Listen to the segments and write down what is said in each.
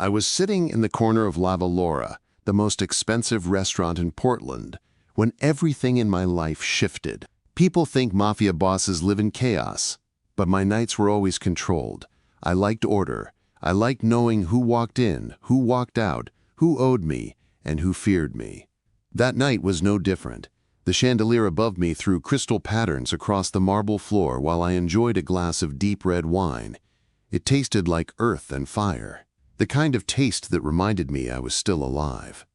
I was sitting in the corner of Lava Laura, the most expensive restaurant in Portland, when everything in my life shifted. People think mafia bosses live in chaos, but my nights were always controlled. I liked order. I liked knowing who walked in, who walked out, who owed me, and who feared me. That night was no different. The chandelier above me threw crystal patterns across the marble floor while I enjoyed a glass of deep red wine. It tasted like earth and fire, the kind of taste that reminded me I was still alive.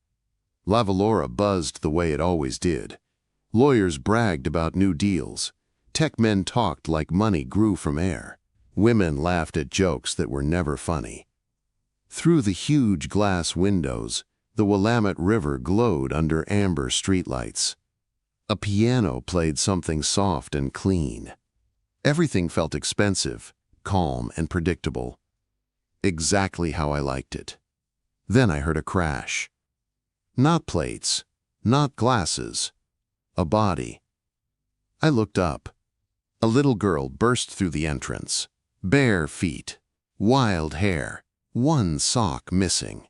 Lava Laura buzzed the way it always did. Lawyers bragged about new deals. Tech men talked like money grew from air. Women laughed at jokes that were never funny. Through the huge glass windows, the Willamette River glowed under amber streetlights. A piano played something soft and clean. Everything felt expensive, calm, and predictable. Exactly how I liked it. Then I heard a crash. Not plates, not glasses, a body. I looked up. A little girl burst through the entrance. Bare feet, wild hair, one sock missing.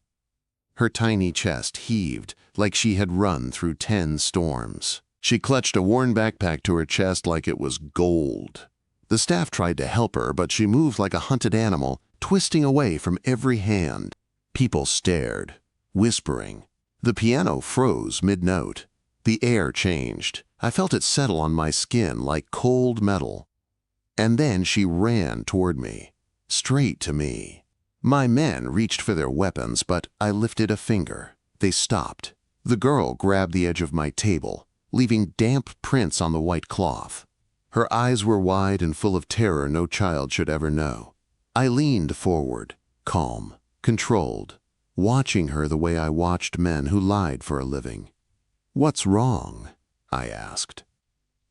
Her tiny chest heaved like she had run through 10 storms. She clutched a worn backpack to her chest like it was gold. The staff tried to help her, but she moved like a hunted animal, twisting away from every hand. People stared, whispering. The piano froze mid-note. The air changed. I felt it settle on my skin like cold metal. And then she ran toward me, straight to me. My men reached for their weapons, but I lifted a finger. They stopped. The girl grabbed the edge of my table, leaving damp prints on the white cloth. Her eyes were wide and full of terror no child should ever know. I leaned forward, calm, controlled, watching her the way I watched men who lied for a living. "What's wrong?" I asked.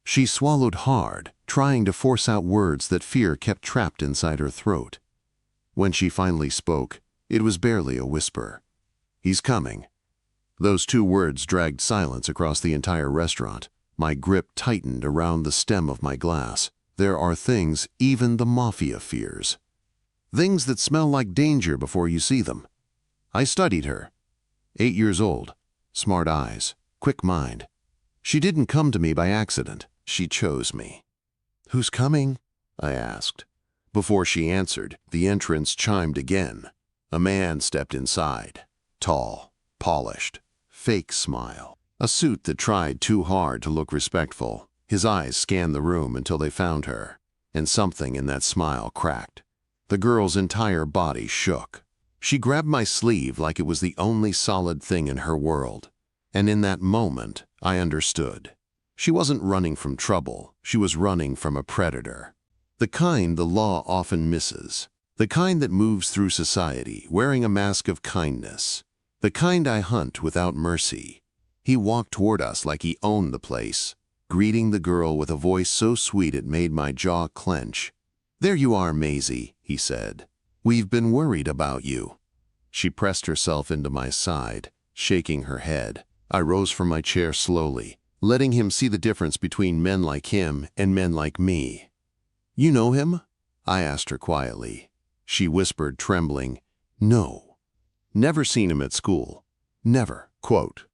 She swallowed hard, trying to force out words that fear kept trapped inside her throat. When she finally spoke, it was barely a whisper. "He's coming." Those 2 words dragged silence across the entire restaurant. My grip tightened around the stem of my glass. There are things even the Mafia fears. Things that smell like danger before you see them. I studied her. 8 years old, smart eyes, quick mind. She didn't come to me by accident. She chose me. "Who's coming?" I asked. Before she answered, the entrance chimed again. A man stepped inside. Tall, polished, fake smile. A suit that tried too hard to look respectful. His eyes scanned the room until they found her, and something in that smile cracked. The girl's entire body shook. She grabbed my sleeve like it was the only solid thing in her world. And in that moment, I understood. She wasn't running from trouble. She was running from a predator. The kind the law often misses. The kind that moves through society, wearing a mask of kindness. The kind I hunt without mercy. He walked toward us like he owned the place, greeting the girl with a voice so sweet it made my jaw clench. "There you are, Maisie," he said. "We've been worried about you." She pressed herself into my side, shaking her head. I rose from my chair slowly, letting him see the difference between men like him and men like me. "You know him?" I asked her quietly. She whispered, trembling, "No. Never seen him at school. Never." Quote.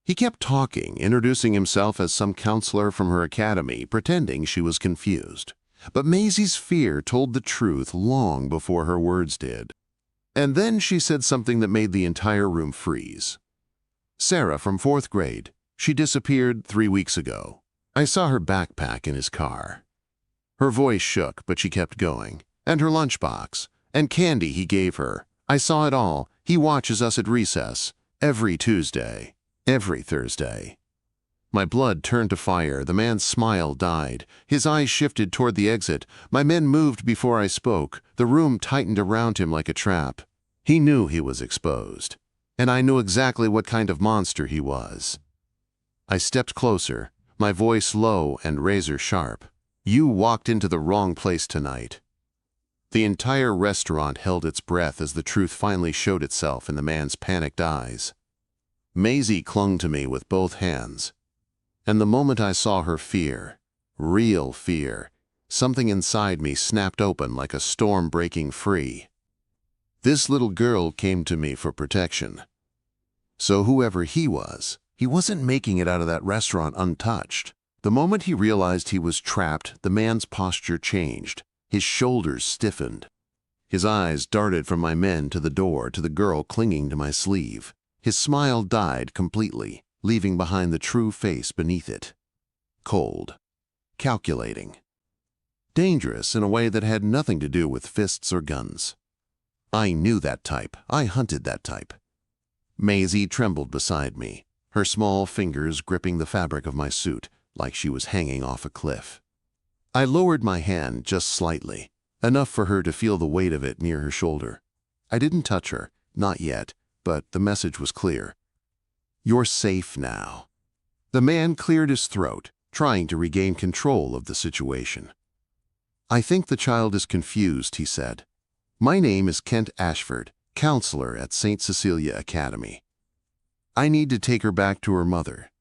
He kept talking, introducing himself as some counselor from her academy, pretending she was confused. But Maisie's fear told the truth long before her words did. And then she said something that made the entire room freeze. "Sarah from 4th grade. She disappeared 3 weeks ago. I saw her backpack in his car." Her voice shook, but she kept going. "And her lunchbox. And candy he gave her. I saw it all. He watches us at recess. Every Tuesday. Every Thursday." My blood turned to fire. The man's smile died. His eyes shifted toward the exit. My men moved before I spoke. The room tightened around him like a trap. He knew he was exposed. And I knew exactly what kind of monster he was. I stepped closer, my voice low and razor sharp. "You walked into the wrong place tonight." The entire restaurant held its breath as the truth finally showed itself in the man's panicked eyes. Maisie clung to me with both hands. And the moment I saw her fear, real fear, something inside me snapped open like a storm breaking free. This little girl came to me for protection. So whoever he wasn't making it out of that restaurant untouched. The moment he realized he was trapped, the man's posture changed. His shoulders stiffened. His eyes darted from my men to the door to the girl clinging to my sleeve. His smile died completely, leaving behind the true face beneath it. Cold. Calculating. Dangerous in a way that had nothing to do with fists or guns. I knew that type. I hunted that type. Maisie trembled beside me, her small fingers gripping the fabric of my suit like she was hanging off a cliff. I lowered my hand just slightly, enough for her to feel the weight of it near her shoulder. I didn't touch her, not yet, but the message was clear. You're safe now. The man cleared his throat, trying to regain control of the situation. I think the child is confused, he said. My name is Kent Ashford, counselor at St. Cecilia Academy. I need to take her back to her mother.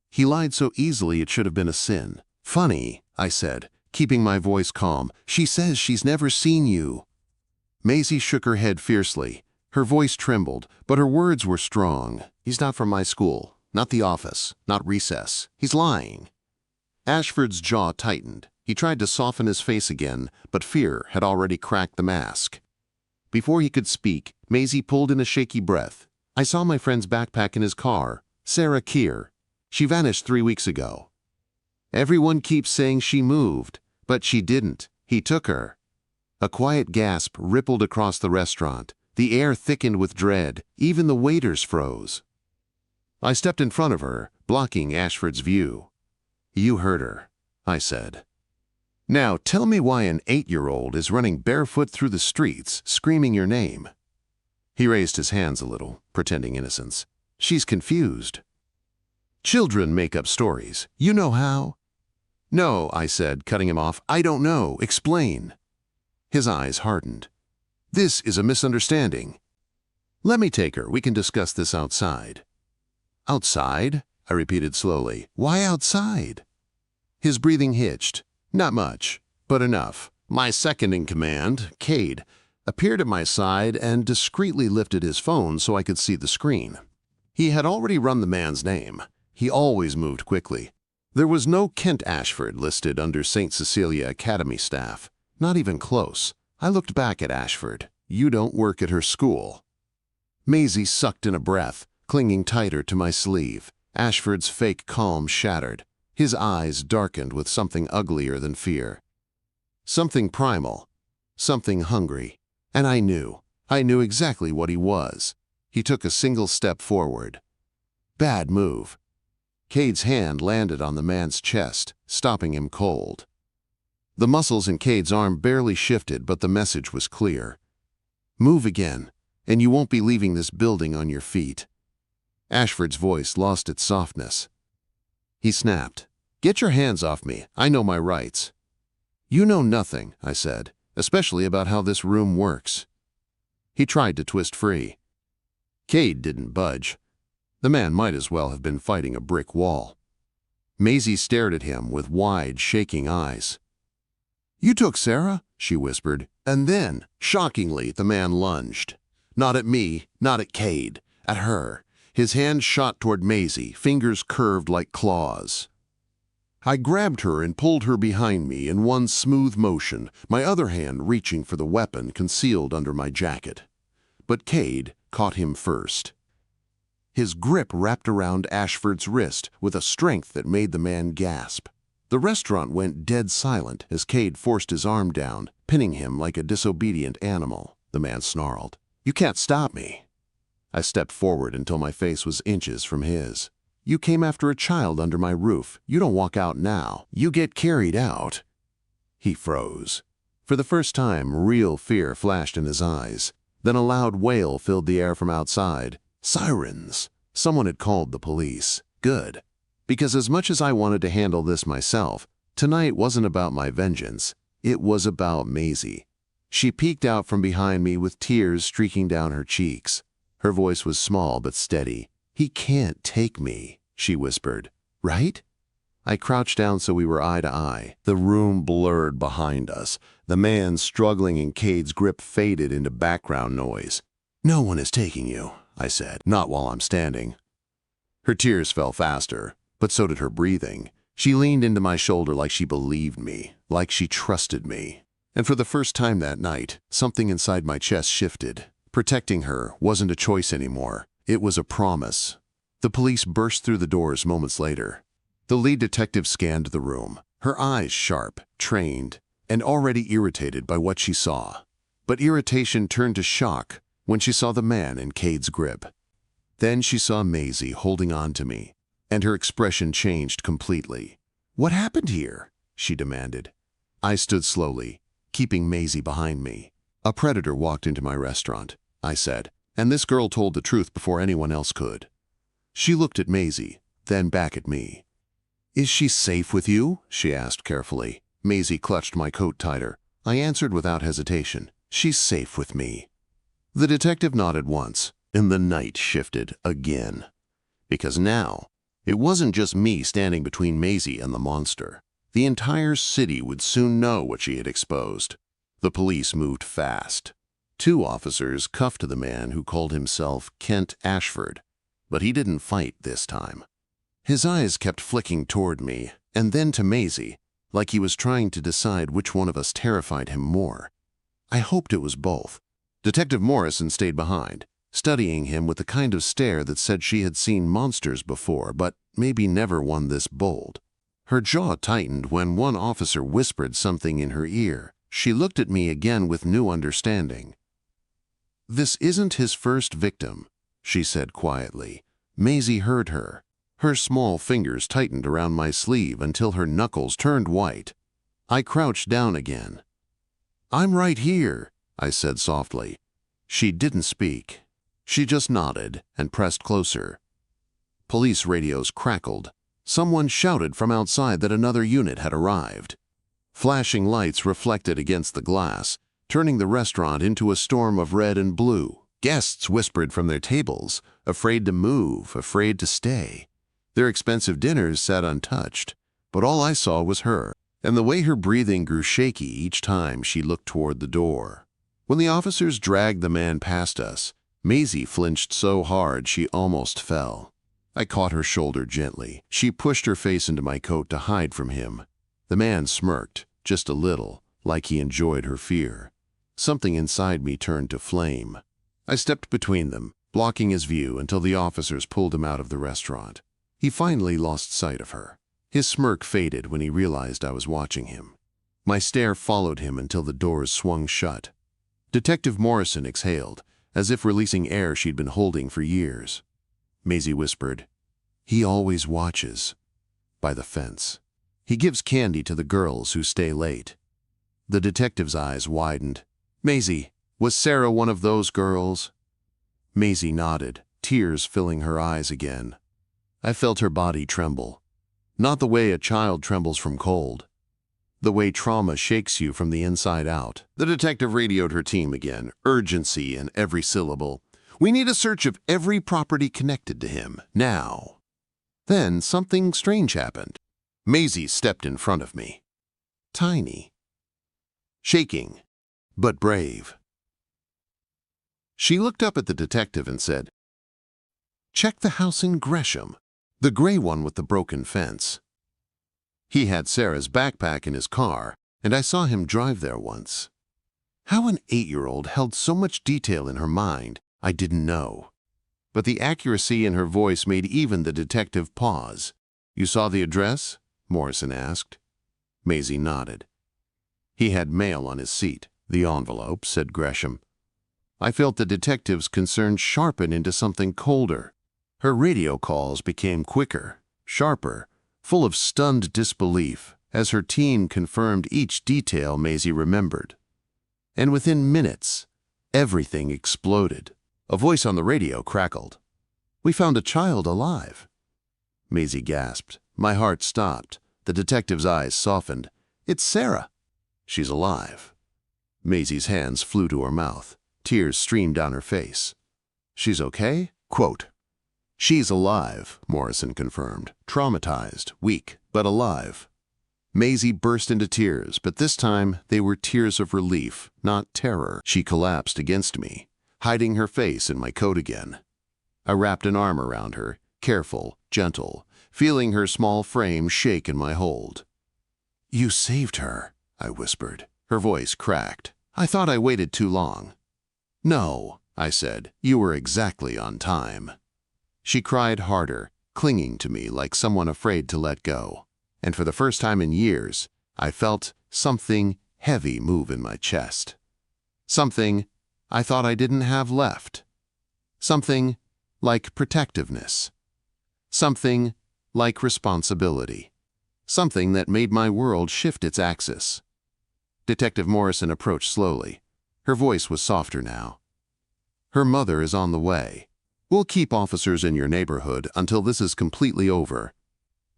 He lied so easily it should have been a sin. Funny, I said, keeping my voice calm. She says she's never seen you. Maisie shook her head fiercely. Her voice trembled, but her words were strong. He's not from my school, not the office, not recess. He's lying. Ashford's jaw tightened. He tried to soften his face again, but fear had already cracked the mask. Before he could speak, Maisie pulled in a shaky breath. I saw my friend's backpack in his car. Sarah Keir. She vanished 3 weeks ago. Everyone keeps saying she moved, but she didn't. He took her. A quiet gasp rippled across the restaurant. The air thickened with dread. Even the waiters froze. I stepped in front of her, blocking Ashford's view. You heard her, I said. Now tell me why an 8-year-old is running barefoot through the streets, screaming your name. He raised his hands a little, pretending innocence. She's confused. Children make up stories. You know how? No, I said, cutting him off. I don't know. Explain. His eyes hardened. This is a misunderstanding. Let me take her. We can discuss this outside. Outside? I repeated slowly. Why outside? His breathing hitched. Not much, but enough. My second in command, Cade, appeared at my side and discreetly lifted his phone so I could see the screen. He had already run the man's name. He always moved quickly. There was no Kent Ashford listed under St. Cecilia Academy staff. Not even close. I looked back at Ashford. You don't work at her school. Maisie sucked in a breath, clinging tighter to my sleeve. Ashford's fake calm shattered. His eyes darkened with something uglier than fear. Something primal. Something hungry. And I knew exactly what he was. He took a single step forward. Bad move. Cade's hand landed on the man's chest, stopping him cold. The muscles in Cade's arm barely shifted, but the message was clear. Move again, and you won't be leaving this building on your feet. Ashford's voice lost its softness. He snapped. Get your hands off me. I know my rights. You know nothing, I said, especially about how this room works. He tried to twist free. Cade didn't budge. The man might as well have been fighting a brick wall. Maisie stared at him with wide, shaking eyes. You took Sarah, she whispered, and then, shockingly, the man lunged. Not at me, not at Cade, at her. His hand shot toward Maisie, fingers curved like claws. I grabbed her and pulled her behind me in one smooth motion, my other hand reaching for the weapon concealed under my jacket. But Cade caught him first. His grip wrapped around Ashford's wrist with a strength that made the man gasp. The restaurant went dead silent as Cade forced his arm down, pinning him like a disobedient animal. The man snarled. You can't stop me. I stepped forward until my face was inches from his. You came after a child under my roof. You don't walk out now. You get carried out. He froze. For the first time, real fear flashed in his eyes. Then a loud wail filled the air from outside. Sirens. Someone had called the police. Good. Because as much as I wanted to handle this myself, tonight wasn't about my vengeance. It was about Maisie. She peeked out from behind me with tears streaking down her cheeks. Her voice was small but steady. He can't take me, she whispered. Right? I crouched down so we were eye to eye. The room blurred behind us. The man struggling in Cade's grip faded into background noise. "No one is taking you," I said, "not while I'm standing." Her tears fell faster, but so did her breathing. She leaned into my shoulder like she believed me, like she trusted me. And for the first time that night, something inside my chest shifted. Protecting her wasn't a choice anymore. It was a promise. The police burst through the doors moments later. The lead detective scanned the room, her eyes sharp, trained, and already irritated by what she saw. But irritation turned to shock when she saw the man in Cade's grip. Then she saw Maisie holding on to me, and her expression changed completely. "What happened here?" she demanded. I stood slowly, keeping Maisie behind me. "A predator walked into my restaurant," I said, "and this girl told the truth before anyone else could." She looked at Maisie, then back at me. "Is she safe with you?" she asked carefully. Maisie clutched my coat tighter. I answered without hesitation, "She's safe with me." The detective nodded once, and the night shifted again. Because now, it wasn't just me standing between Maisie and the monster. The entire city would soon know what she had exposed. The police moved fast. 2 officers cuffed the man who called himself Kent Ashford, but he didn't fight this time. His eyes kept flicking toward me, and then to Maisie, like he was trying to decide which one of us terrified him more. I hoped it was both. Detective Morrison stayed behind, studying him with the kind of stare that said she had seen monsters before, but maybe never one this bold. Her jaw tightened when one officer whispered something in her ear. She looked at me again with new understanding. "This isn't his first victim," she said quietly. Maisie heard her. Her small fingers tightened around my sleeve until her knuckles turned white. I crouched down again. "I'm right here," I said softly. She didn't speak. She just nodded and pressed closer. Police radios crackled. Someone shouted from outside that another unit had arrived. Flashing lights reflected against the glass, turning the restaurant into a storm of red and blue. Guests whispered from their tables, afraid to move, afraid to stay. Their expensive dinners sat untouched, but all I saw was her, and the way her breathing grew shaky each time she looked toward the door. When the officers dragged the man past us, Maisie flinched so hard she almost fell. I caught her shoulder gently. She pushed her face into my coat to hide from him. The man smirked, just a little, like he enjoyed her fear. Something inside me turned to flame. I stepped between them, blocking his view until the officers pulled him out of the restaurant. He finally lost sight of her. His smirk faded when he realized I was watching him. My stare followed him until the doors swung shut. Detective Morrison exhaled, as if releasing air she'd been holding for years. Maisie whispered, "He always watches. By the fence. He gives candy to the girls who stay late." The detective's eyes widened. "Maisie, was Sarah one of those girls?" Maisie nodded, tears filling her eyes again. I felt her body tremble. Not the way a child trembles from cold. The way trauma shakes you from the inside out. The detective radioed her team again, urgency in every syllable. "We need a search of every property connected to him, now." Then something strange happened. Maisie stepped in front of me. Tiny. Shaking, but brave. She looked up at the detective and said, "Check the house in Gresham, the gray one with the broken fence." He had Sarah's backpack in his car, and I saw him drive there once. How an 8-year-old held so much detail in her mind, I didn't know. But the accuracy in her voice made even the detective pause. "You saw the address?" Morrison asked. Maisie nodded. He had mail on his seat. "The envelope," said Gresham. I felt the detective's concern sharpen into something colder. Her radio calls became quicker, sharper, full of stunned disbelief as her team confirmed each detail Maisie remembered. And within minutes, everything exploded. A voice on the radio crackled. "We found a child alive." Maisie gasped. My heart stopped. The detective's eyes softened. "It's Sarah. She's alive." Maisie's hands flew to her mouth. Tears streamed down her face. "She's okay?" Quote, "She's alive," Morrison confirmed. "Traumatized, weak, but alive." Maisie burst into tears, but this time they were tears of relief, not terror. She collapsed against me, hiding her face in my coat again. I wrapped an arm around her, careful, gentle, feeling her small frame shake in my hold. "You saved her," I whispered. Her voice cracked. "I thought I waited too long." "No," I said, "you were exactly on time." She cried harder, clinging to me like someone afraid to let go. And for the first time in years, I felt something heavy move in my chest. Something I thought I didn't have left. Something like protectiveness. Something like responsibility. Something that made my world shift its axis. Detective Morrison approached slowly. Her voice was softer now. "Her mother is on the way. We'll keep officers in your neighborhood until this is completely over."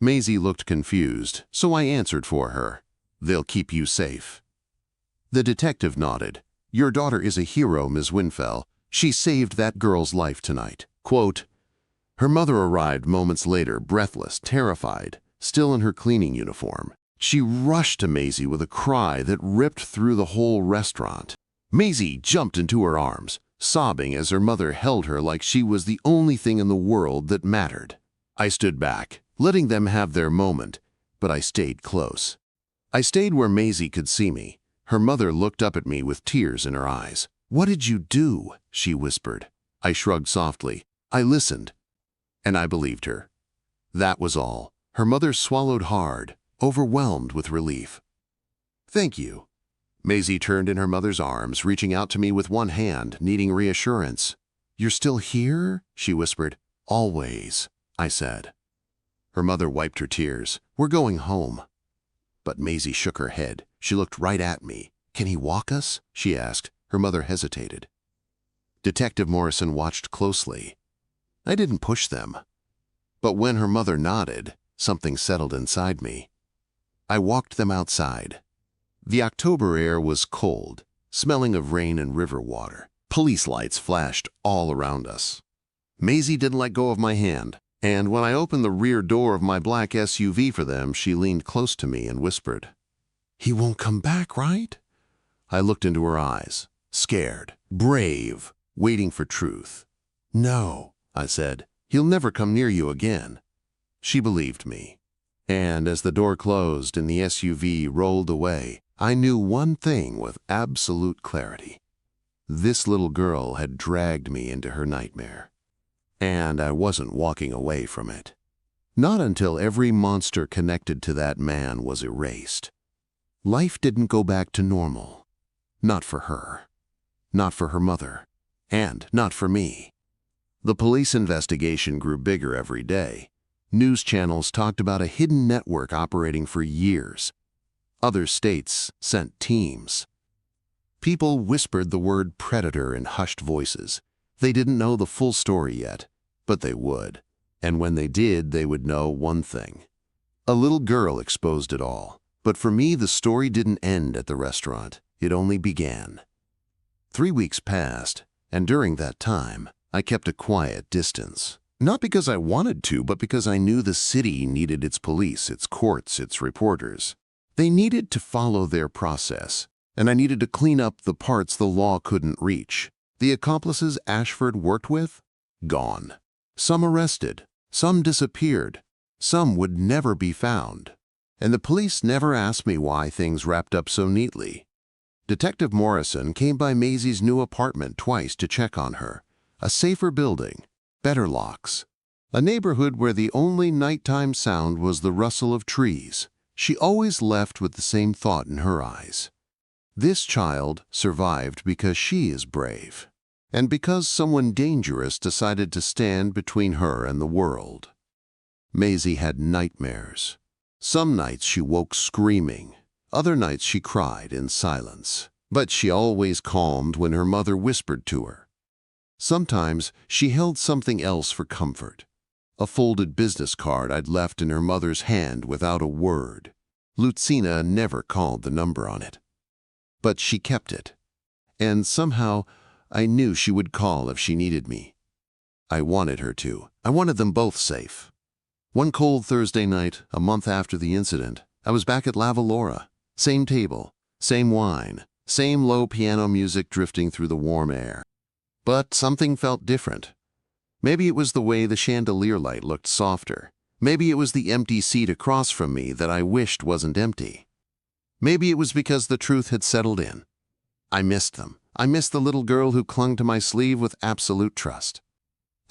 Maisie looked confused, so I answered for her. "They'll keep you safe." The detective nodded. "Your daughter is a hero, Ms. Winfell. She saved that girl's life tonight." Quote, her mother arrived moments later, breathless, terrified, still in her cleaning uniform. She rushed to Maisie with a cry that ripped through the whole restaurant. Maisie jumped into her arms, sobbing as her mother held her like she was the only thing in the world that mattered. I stood back, letting them have their moment, but I stayed close. I stayed where Maisie could see me. Her mother looked up at me with tears in her eyes. "What did you do?" she whispered. I shrugged softly. I listened, and I believed her. That was all. Her mother swallowed hard, overwhelmed with relief. "Thank you." Maisie turned in her mother's arms, reaching out to me with one hand, needing reassurance. "You're still here?" she whispered. "Always," I said. Her mother wiped her tears. "We're going home." But Maisie shook her head. She looked right at me. "Can he walk us?" she asked. Her mother hesitated. Detective Morrison watched closely. I didn't push them. But when her mother nodded, something settled inside me. I walked them outside. The October air was cold, smelling of rain and river water. Police lights flashed all around us. Maisie didn't let go of my hand, and when I opened the rear door of my black SUV for them, she leaned close to me and whispered, "He won't come back, right?" I looked into her eyes, scared, brave, waiting for truth. "No," I said, "he'll never come near you again." She believed me. And as the door closed and the SUV rolled away, I knew one thing with absolute clarity. This little girl had dragged me into her nightmare. And I wasn't walking away from it. Not until every monster connected to that man was erased. Life didn't go back to normal. Not for her. Not for her mother. And not for me. The police investigation grew bigger every day. News channels talked about a hidden network operating for years. Other states sent teams. People whispered the word predator in hushed voices. They didn't know the full story yet, but they would. And when they did, they would know one thing. A little girl exposed it all. But for me, the story didn't end at the restaurant. It only began. 3 weeks passed, and during that time, I kept a quiet distance. Not because I wanted to, but because I knew the city needed its police, its courts, its reporters. They needed to follow their process, and I needed to clean up the parts the law couldn't reach. The accomplices Ashford worked with? Gone. Some arrested, some disappeared, some would never be found. And the police never asked me why things wrapped up so neatly. Detective Morrison came by Maisie's new apartment twice to check on her. A safer building, better locks. A neighborhood where the only nighttime sound was the rustle of trees. She always left with the same thought in her eyes. This child survived because she is brave, and because someone dangerous decided to stand between her and the world. Maisie had nightmares. Some nights she woke screaming. Other nights she cried in silence. But she always calmed when her mother whispered to her. Sometimes she held something else for comfort. A folded business card I'd left in her mother's hand without a word. Lucina never called the number on it. But she kept it. And somehow I knew she would call if she needed me. I wanted her to. I wanted them both safe. One cold Thursday night, a month after the incident, I was back at Lava Laura. Same table, same wine, same low piano music drifting through the warm air. But something felt different. Maybe it was the way the chandelier light looked softer. Maybe it was the empty seat across from me that I wished wasn't empty. Maybe it was because the truth had settled in. I missed them. I missed the little girl who clung to my sleeve with absolute trust.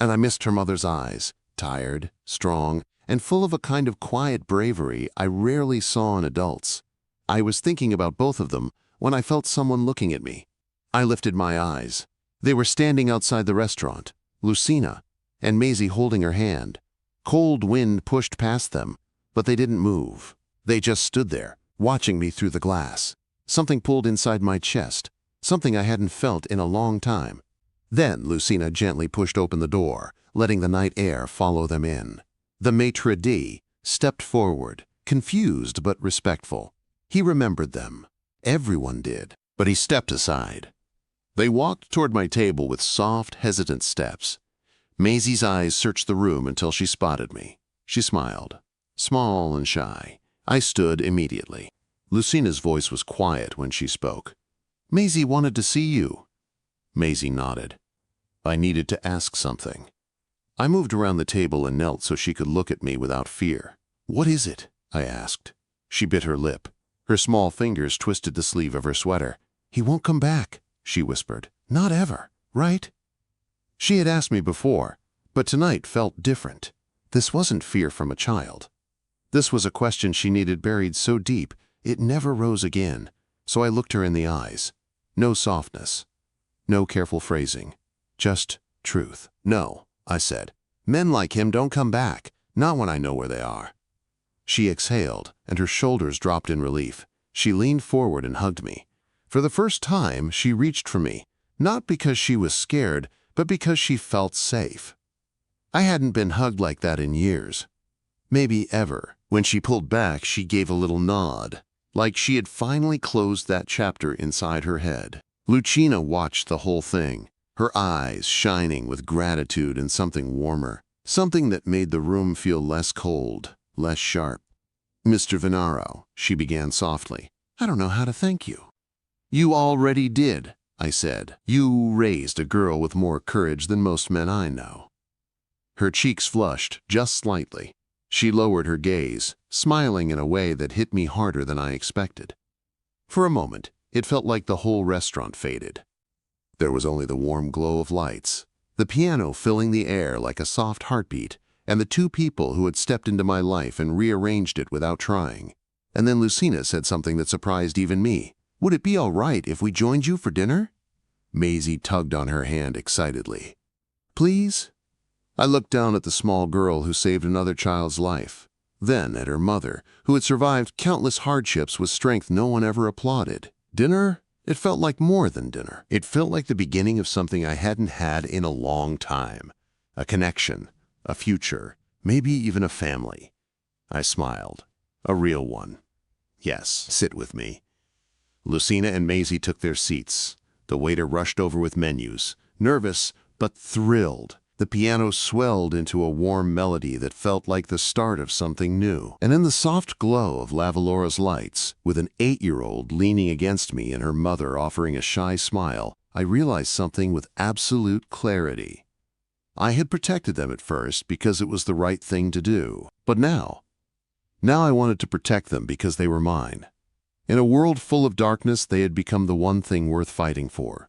And I missed her mother's eyes, tired, strong, and full of a kind of quiet bravery I rarely saw in adults. I was thinking about both of them when I felt someone looking at me. I lifted my eyes. They were standing outside the restaurant, Lucina, and Maisie holding her hand. Cold wind pushed past them, but they didn't move. They just stood there, watching me through the glass. Something pulled inside my chest, something I hadn't felt in a long time. Then Lucina gently pushed open the door, letting the night air follow them in. The maitre d' stepped forward, confused but respectful. He remembered them. Everyone did, but he stepped aside. They walked toward my table with soft, hesitant steps. Maisie's eyes searched the room until she spotted me. She smiled, small and shy. I stood immediately. Lucina's voice was quiet when she spoke. "Maisie wanted to see you." Maisie nodded. I needed to ask something. I moved around the table and knelt so she could look at me without fear. "What is it?" I asked. She bit her lip. Her small fingers twisted the sleeve of her sweater. "He won't come back," she whispered. "Not ever, right?" She had asked me before, but tonight felt different. This wasn't fear from a child. This was a question she needed buried so deep it never rose again, so I looked her in the eyes. No softness, no careful phrasing, just truth. "No," I said. "Men like him don't come back, not when I know where they are." She exhaled, and her shoulders dropped in relief. She leaned forward and hugged me. For the first time, she reached for me, not because she was scared, but because she felt safe. I hadn't been hugged like that in years. Maybe ever. When she pulled back, she gave a little nod, like she had finally closed that chapter inside her head. Lucina watched the whole thing, her eyes shining with gratitude and something warmer, something that made the room feel less cold, less sharp. "Mr. Venaro," she began softly, "I don't know how to thank you." "You already did," I said. "You raised a girl with more courage than most men I know." Her cheeks flushed, just slightly. She lowered her gaze, smiling in a way that hit me harder than I expected. For a moment, it felt like the whole restaurant faded. There was only the warm glow of lights, the piano filling the air like a soft heartbeat, and the two people who had stepped into my life and rearranged it without trying. And then Lucina said something that surprised even me. "Would it be all right if we joined you for dinner?" Maisie tugged on her hand excitedly. "Please?" I looked down at the small girl who saved another child's life, then at her mother, who had survived countless hardships with strength no one ever applauded. Dinner? It felt like more than dinner. It felt like the beginning of something I hadn't had in a long time. A connection, a future, maybe even a family. I smiled. A real one. "Yes, sit with me." Lucina and Maisie took their seats. The waiter rushed over with menus, nervous but thrilled. The piano swelled into a warm melody that felt like the start of something new. And in the soft glow of Lava Laura's lights, with an 8-year-old leaning against me and her mother offering a shy smile, I realized something with absolute clarity. I had protected them at first because it was the right thing to do. But now I wanted to protect them because they were mine. In a world full of darkness, they had become the one thing worth fighting for.